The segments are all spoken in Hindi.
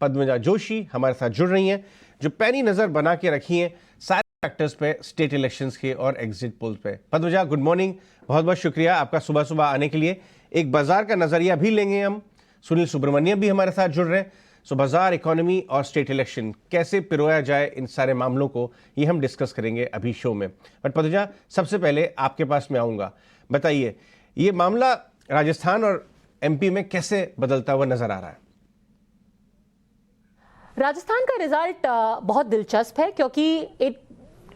पद्मजा जोशी हमारे साथ जुड़ रही हैं, जो पैनी नज़र बना के रखी हैं सारे फैक्टर्स पे, स्टेट इलेक्शंस के और एग्जिट पोल्स पे। पद्मजा, गुड मॉर्निंग, बहुत बहुत शुक्रिया आपका सुबह सुबह आने के लिए। एक बाजार का नज़रिया भी लेंगे हम, सुनील सुब्रमण्यम भी हमारे साथ जुड़ रहे हैं। सो बाजार, इकोनॉमी और स्टेट इलेक्शन कैसे पिरोया जाए, इन सारे मामलों को ये हम डिस्कस करेंगे अभी शो में। बट पद्मजा, सबसे पहले आपके पास मैं आऊँगा, बताइए ये मामला राजस्थान और एमपी में कैसे बदलता हुआ नजर आ रहा है? राजस्थान का रिजल्ट बहुत दिलचस्प है क्योंकि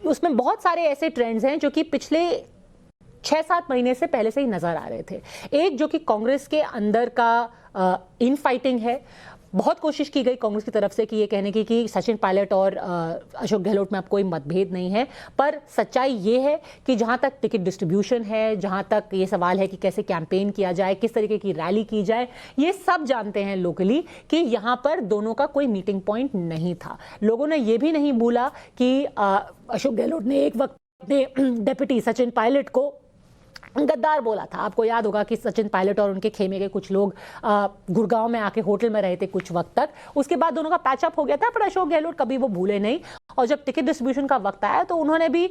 उसमें बहुत सारे ऐसे ट्रेंड्स हैं जो कि पिछले 6-7 महीने से पहले से ही नजर आ रहे थे। एक जो कि कांग्रेस के अंदर का इन फाइटिंग है। बहुत कोशिश की गई कांग्रेस की तरफ से कि ये कहने की कि सचिन पायलट और अशोक गहलोत में अब कोई मतभेद नहीं है, पर सच्चाई ये है कि जहां तक टिकट डिस्ट्रीब्यूशन है, जहां तक ये सवाल है कि कैसे कैंपेन किया जाए, किस तरीके की रैली की जाए, ये सब जानते हैं लोकली कि यहां पर दोनों का कोई मीटिंग पॉइंट नहीं था। लोगों ने ये भी नहीं भूला कि अशोक गहलोत ने एक वक्त अपने डेप्यूटी सचिन पायलट को गद्दार बोला था। आपको याद होगा कि सचिन पायलट और उनके खेमे के कुछ लोग गुड़गांव में आके होटल में रहे थे कुछ वक्त तक। उसके बाद दोनों का पैचअप हो गया था, पर अशोक गहलोत कभी वो भूले नहीं। और जब टिकट डिस्ट्रीब्यूशन का वक्त आया तो उन्होंने भी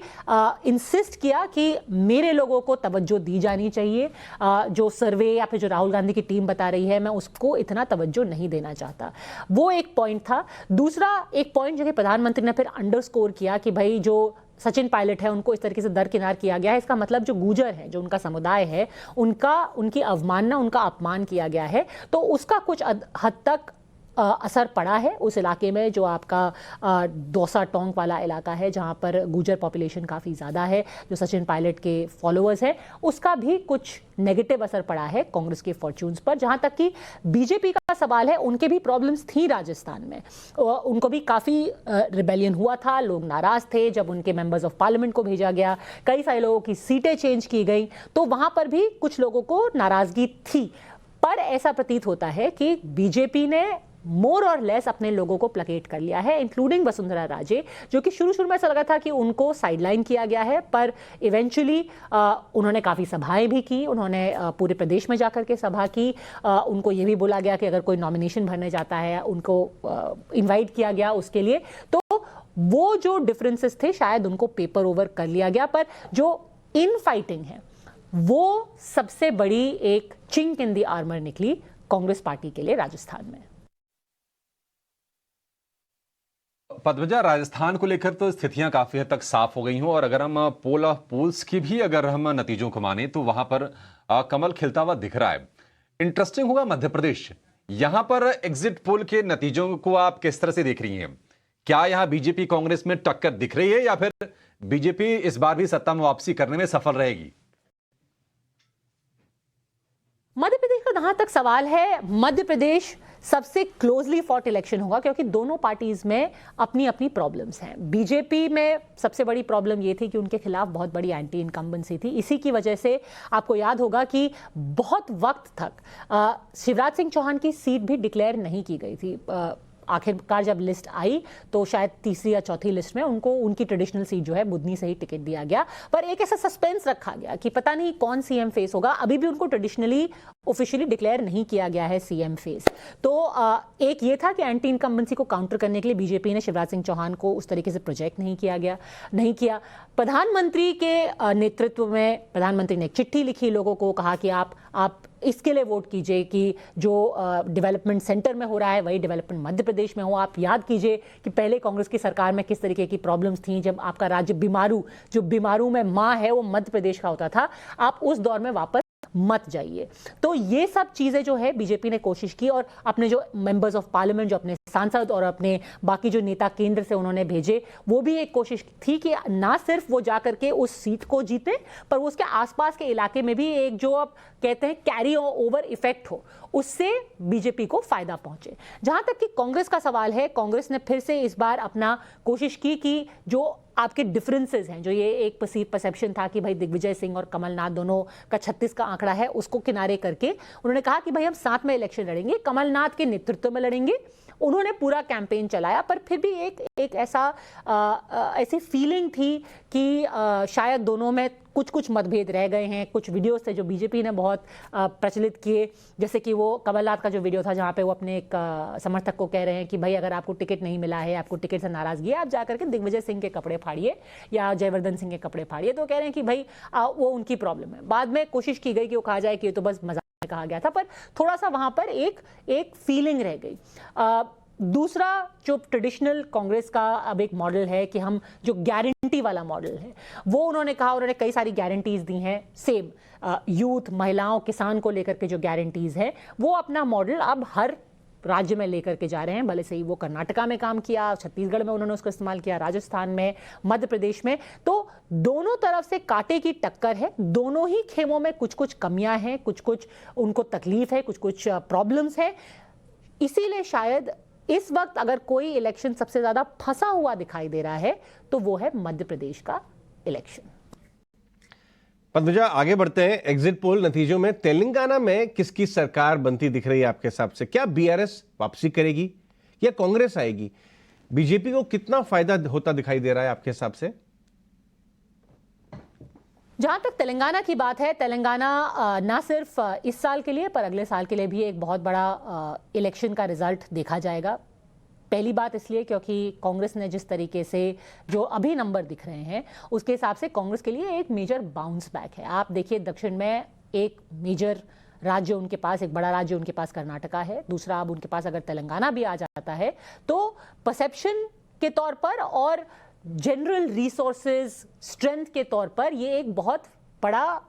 इंसिस्ट किया कि मेरे लोगों को तवज्जो दी जानी चाहिए। जो सर्वे या फिर जो राहुल गांधी की टीम बता रही है, मैं उसको इतना तवज्जो नहीं देना चाहता। वो एक पॉइंट था। दूसरा एक पॉइंट जो कि प्रधानमंत्री ने फिर अंडरस्कोर किया कि भाई जो सचिन पायलट है उनको इस तरीके से दरकिनार किया गया है, इसका मतलब जो गुर्जर है, जो उनका समुदाय है, उनकी अवमानना, उनका अपमान किया गया है। तो उसका कुछ हद तक असर पड़ा है उस इलाके में, जो आपका दौसा टोंक वाला इलाका है जहां पर गुर्जर पॉपुलेशन काफ़ी ज़्यादा है, जो सचिन पायलट के फॉलोअर्स हैं, उसका भी कुछ नेगेटिव असर पड़ा है कांग्रेस के फॉर्च्यून्स पर। जहां तक कि बीजेपी का सवाल है, उनके भी प्रॉब्लम्स थी राजस्थान में। उनको भी काफ़ी रिबेलियन हुआ था, लोग नाराज़ थे जब उनके मेंबर्स ऑफ पार्लियामेंट को भेजा गया, कई सारे लोगों की सीटें चेंज की गई, तो वहां पर भी कुछ लोगों को नाराज़गी थी। पर ऐसा प्रतीत होता है कि बीजेपी ने मोर और लेस अपने लोगों को प्लेकेट कर लिया है, इंक्लूडिंग वसुंधरा राजे, जो कि शुरू में ऐसा लगा था कि उनको साइडलाइन किया गया है, पर इवेंचुअली उन्होंने काफ़ी सभाएं भी की, उन्होंने पूरे प्रदेश में जाकर के सभा की। उनको ये भी बोला गया कि अगर कोई नॉमिनेशन भरने जाता है उनको इन्वाइट किया गया उसके लिए। तो वो जो डिफरेंसेस थे शायद उनको पेपर ओवर कर लिया गया, पर जो इन फाइटिंग है वो सबसे बड़ी एक चिंक इन द आर्मर निकली कांग्रेस पार्टी के लिए राजस्थान में। पद्मजा, राजस्थान को लेकर तो स्थितियां काफी हद तक साफ हो गई हों, और अगर हम पोल ऑफ पोल्स की भी अगर हम नतीजों को माने तो वहां पर कमल खिलता हुआ दिख रहा है। इंटरेस्टिंग होगा मध्य प्रदेश, यहां पर एग्जिट पोल के नतीजों को आप किस तरह से देख रही हैं? क्या यहां बीजेपी कांग्रेस में टक्कर दिख रही है या फिर बीजेपी इस बार भी सत्ता में वापसी करने में सफल रहेगी? मध्य प्रदेश का जहां तक सवाल है, मध्य प्रदेश सबसे क्लोजली फॉट इलेक्शन होगा क्योंकि दोनों पार्टीज में अपनी अपनी प्रॉब्लम्स हैं। बीजेपी में सबसे बड़ी प्रॉब्लम ये थी कि उनके खिलाफ बहुत बड़ी एंटी इनकम्बेंसी थी। इसी की वजह से आपको याद होगा कि बहुत वक्त तक शिवराज सिंह चौहान की सीट भी डिक्लेयर नहीं की गई थी। आखिरकार जब लिस्ट आई तो शायद तीसरी या चौथी लिस्ट में उनको उनकी ट्रेडिशनल सीट जो है बुधनी से ही टिकट दिया गया, पर एक ऐसा सस्पेंस रखा गया कि पता नहीं कौन सीएम फेस होगा। अभी भी उनको ट्रेडिशनली ऑफिशियली डिक्लेयर नहीं किया गया है सीएम फेस। तो एक ये था कि एंटी इनकम्बेंसी को काउंटर करने के लिए बीजेपी ने शिवराज सिंह चौहान को उस तरीके से प्रोजेक्ट नहीं किया। प्रधानमंत्री के नेतृत्व में प्रधानमंत्री ने एक चिट्ठी लिखी, लोगों को कहा कि आप इसके लिए वोट कीजिए कि जो डेवलपमेंट सेंटर में हो रहा है वही डेवलपमेंट मध्य प्रदेश में हो। आप याद कीजिए कि पहले कांग्रेस की सरकार में किस तरीके की प्रॉब्लम्स थी, जब आपका राज्य बीमारू में माँ है वो मध्य प्रदेश का होता था। आप उस दौर में वापस मत जाइए। तो ये सब चीजें जो है बीजेपी ने कोशिश की, और अपने जो मेंबर्स ऑफ पार्लियामेंट, जो अपने सांसद और अपने बाकी जो नेता केंद्र से उन्होंने भेजे, वो भी एक कोशिश थी कि ना सिर्फ वो जाकर के उस सीट को जीते, पर उसके आसपास के इलाके में भी एक जो आप कहते हैं कैरी ओवर इफेक्ट हो, उससे बीजेपी को फायदा पहुंचे। जहां तक कि कांग्रेस का सवाल है, कांग्रेस ने फिर से इस बार अपना कोशिश की कि जो आपके डिफरेंसेस हैं, जो ये एक परसेप्शन था कि भाई दिग्विजय सिंह और कमलनाथ दोनों का 36 का आंकड़ा है, उसको किनारे करके उन्होंने कहा कि भाई हम साथ में इलेक्शन लड़ेंगे, कमलनाथ के नेतृत्व में लड़ेंगे। उन्होंने पूरा कैंपेन चलाया, पर फिर भी एक ऐसी फीलिंग थी कि शायद दोनों में कुछ कुछ मतभेद रह गए हैं। कुछ वीडियोस थे जो बीजेपी ने बहुत प्रचलित किए, जैसे कि वो कमलनाथ का जो वीडियो था जहां पे वो अपने एक समर्थक को कह रहे हैं कि भाई अगर आपको टिकट नहीं मिला है, आपको टिकट से नाराजगी है, आप जाकर के दिग्विजय सिंह के कपड़े फाड़िए या जयवर्धन सिंह के कपड़े फाड़िए। तो कह रहे हैं कि भाई वो उनकी प्रॉब्लम है। बाद में कोशिश की गई कि वो कहा जाए कि ये तो बस मजाक में कहा गया था, पर थोड़ा सा वहां पर एक फीलिंग रह गई। दूसरा जो ट्रेडिशनल कांग्रेस का अब एक मॉडल है कि हम जो गारंटी वाला मॉडल है वो उन्होंने कहा, उन्होंने कई सारी गारंटीज दी हैं, सेम यूथ, महिलाओं, किसान को लेकर के जो गारंटीज है वो अपना मॉडल अब हर राज्य में लेकर के जा रहे हैं। भले से ही वो कर्नाटका में काम किया, छत्तीसगढ़ में उन्होंने उसको इस्तेमाल किया, राजस्थान में, मध्य प्रदेश में। तो दोनों तरफ से कांटे की टक्कर है। दोनों ही खेमों में कुछ कुछ कमियां हैं, कुछ कुछ उनको तकलीफ है, कुछ कुछ प्रॉब्लम्स है। इसीलिए शायद इस वक्त अगर कोई इलेक्शन सबसे ज्यादा फंसा हुआ दिखाई दे रहा है तो वो है मध्य प्रदेश का इलेक्शन। पद्मजा, आगे बढ़ते हैं। एग्जिट पोल नतीजों में तेलंगाना में किसकी सरकार बनती दिख रही है आपके हिसाब से? क्या बीआरएस वापसी करेगी या कांग्रेस आएगी? बीजेपी को कितना फायदा होता दिखाई दे रहा है आपके हिसाब से? जहां तक तेलंगाना की बात है, तेलंगाना ना सिर्फ इस साल के लिए पर अगले साल के लिए भी एक बहुत बड़ा इलेक्शन का रिजल्ट देखा जाएगा। पहली बात इसलिए क्योंकि कांग्रेस ने जिस तरीके से जो अभी नंबर दिख रहे हैं उसके हिसाब से कांग्रेस के लिए एक मेजर बाउंस बैक है। आप देखिए, दक्षिण में एक मेजर राज्य उनके पास, एक बड़ा राज्य उनके पास कर्नाटका है, दूसरा अब उनके पास अगर तेलंगाना भी आ जाता है तो परसेप्शन के तौर पर और जनरल रिसोर्सेज स्ट्रेंथ के तौर पर ये एक बहुत बड़ा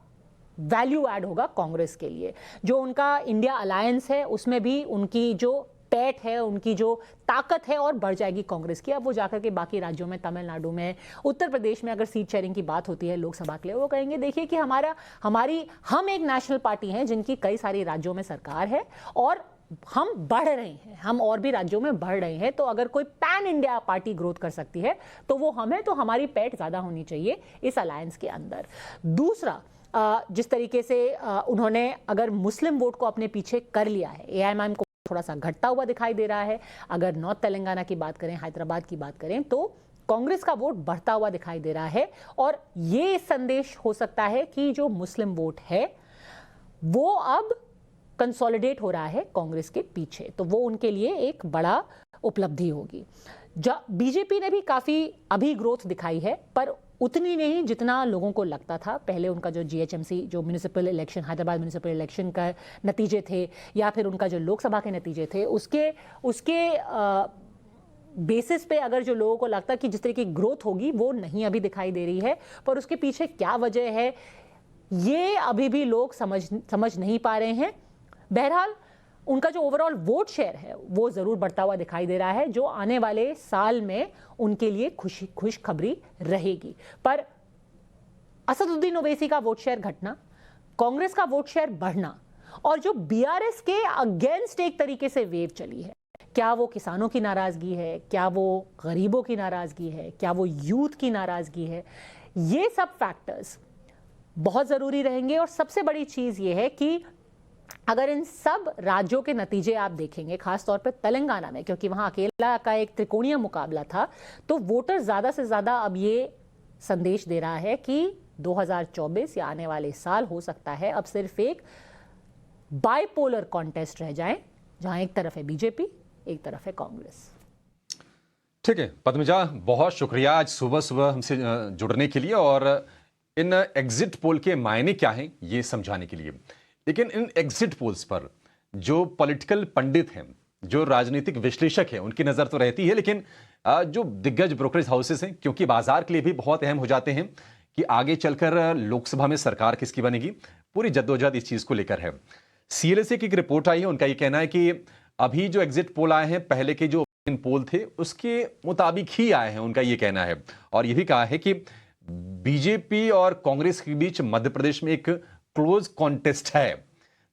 वैल्यू ऐड होगा कांग्रेस के लिए। जो उनका इंडिया अलायंस है उसमें भी उनकी जो पैठ है, उनकी जो ताकत है और बढ़ जाएगी कांग्रेस की। अब वो जाकर के बाकी राज्यों में, तमिलनाडु में, उत्तर प्रदेश में अगर सीट शेयरिंग की बात होती है लोकसभा के लिए, वो कहेंगे देखिए कि हम एक नेशनल पार्टी हैं जिनकी कई सारी राज्यों में सरकार है और हम बढ़ रहे हैं, हम और भी राज्यों में बढ़ रहे हैं। तो अगर कोई पैन इंडिया पार्टी ग्रोथ कर सकती है तो वो हमें, तो हमारी पैठ ज्यादा होनी चाहिए इस अलायंस के अंदर। दूसरा, जिस तरीके से उन्होंने अगर मुस्लिम वोट को अपने पीछे कर लिया है, एआईएमआईएम को थोड़ा सा घटता हुआ दिखाई दे रहा है। अगर नॉर्थ तेलंगाना की बात करें, हैदराबाद की बात करें, तो कांग्रेस का वोट बढ़ता हुआ दिखाई दे रहा है। और ये संदेश हो सकता है कि जो मुस्लिम वोट है वो अब कंसोलिडेट हो रहा है कांग्रेस के पीछे, तो वो उनके लिए एक बड़ा उपलब्धि होगी। बीजेपी ने भी काफी अभी ग्रोथ दिखाई है, पर उतनी नहीं जितना लोगों को लगता था। पहले उनका जो जीएचएमसी, जो municipal election, Hyderabad municipal election का नतीजे थे या फिर उनका जो लोकसभा के नतीजे थे, उसके बेसिस पे अगर जो लोगों को लगता कि जिस तरह की ग्रोथ होगी वो नहीं अभी दिखाई दे रही है। पर उसके पीछे क्या वजह है ये अभी भी लोग समझ नहीं पा रहे हैं। बहरहाल उनका जो ओवरऑल वोट शेयर है वो जरूर बढ़ता हुआ दिखाई दे रहा है, जो आने वाले साल में उनके लिए खुशखबरी रहेगी। पर असदुद्दीन ओवैसी का वोट शेयर घटना, कांग्रेस का वोट शेयर बढ़ना और जो बीआरएस के अगेंस्ट एक तरीके से वेव चली है, क्या वो किसानों की नाराजगी है, क्या वो गरीबों की नाराजगी है, क्या वो यूथ की नाराजगी है, ये सब फैक्टर्स बहुत जरूरी रहेंगे। और सबसे बड़ी चीज ये है कि अगर इन सब राज्यों के नतीजे आप देखेंगे, खासतौर पे तेलंगाना में, क्योंकि वहां अकेला का एक त्रिकोणीय मुकाबला था, तो वोटर ज्यादा से ज्यादा अब ये संदेश दे रहा है कि 2024 या आने वाले साल हो सकता है अब सिर्फ एक बाइपोलर कॉन्टेस्ट रह जाए, जहां एक तरफ है बीजेपी, एक तरफ है कांग्रेस। ठीक है पद्मजा, बहुत शुक्रिया आज सुबह सुबह हमसे जुड़ने के लिए और इन एग्जिट पोल के मायने क्या हैं ये समझाने के लिए। लेकिन इन एग्जिट पोल्स पर जो पॉलिटिकल पंडित हैं, जो राजनीतिक विश्लेषक हैं, उनकी नजर तो रहती है, लेकिन जो दिग्गज ब्रोकरेज हाउसेस हैं, क्योंकि बाजार के लिए भी बहुत अहम हो जाते हैं कि आगे चलकर लोकसभा में सरकार किसकी बनेगी, पूरी जद्दोजहद इस चीज को लेकर है। सीएलएसए की एक रिपोर्ट आई है, उनका ये कहना है कि अभी जो एग्जिट पोल आए हैं पहले के जो पोल थे उसके मुताबिक ही आए हैं, उनका ये कहना है। और ये भी कहा है कि बीजेपी और कांग्रेस के बीच मध्य प्रदेश में एक क्लोज कॉन्टेस्ट है।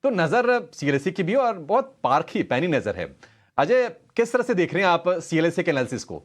तो नजर सीएलएसए की भी और बहुत पारखी पैनी नजर है। अजय, किस तरह से देख रहे हैं आप सीएलएसए के एनालिसिस को?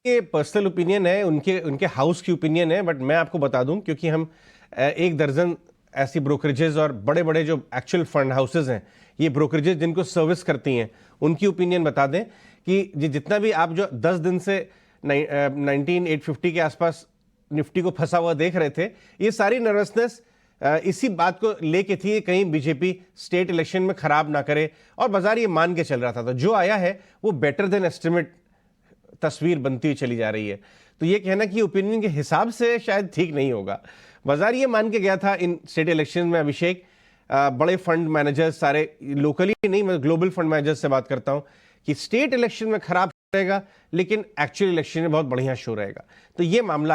ये पर्सनल ओपिनियन है, उनके हाउस की ओपिनियन है, बट मैं आपको बता दूं, क्योंकि हम एक दर्जन ऐसी ब्रोकरेजेस और बड़े बड़े जो एक्चुअल फंड हाउसेज हैं, ये ब्रोकरेजेस जिनको सर्विस करती हैं, उनकी ओपिनियन बता दें कि जितना भी आप जो 10 दिन से 19,850 के आसपास निफ्टी को फंसा हुआ देख रहे थे, ये सारी नर्वसनेस इसी बात को लेके थी, कहीं बीजेपी स्टेट इलेक्शन में खराब ना करे, और बाजार ये मान के चल रहा था। तो जो आया है वो बेटर देन एस्टिमेट तस्वीर बनती हुई चली जा रही है। तो ये कहना कि ओपिनियन के हिसाब से शायद ठीक नहीं होगा। बाजार ये मान के गया था इन स्टेट इलेक्शन में, अभिषेक, बड़े फंड मैनेजर्स, सारे लोकली नहीं, मैं ग्लोबल फंड मैनेजर्स से बात करता हूं, कि स्टेट इलेक्शन में खराब रहेगा लेकिन एक्चुअल इलेक्शन में बहुत बढ़िया शो रहेगा। तो ये मामला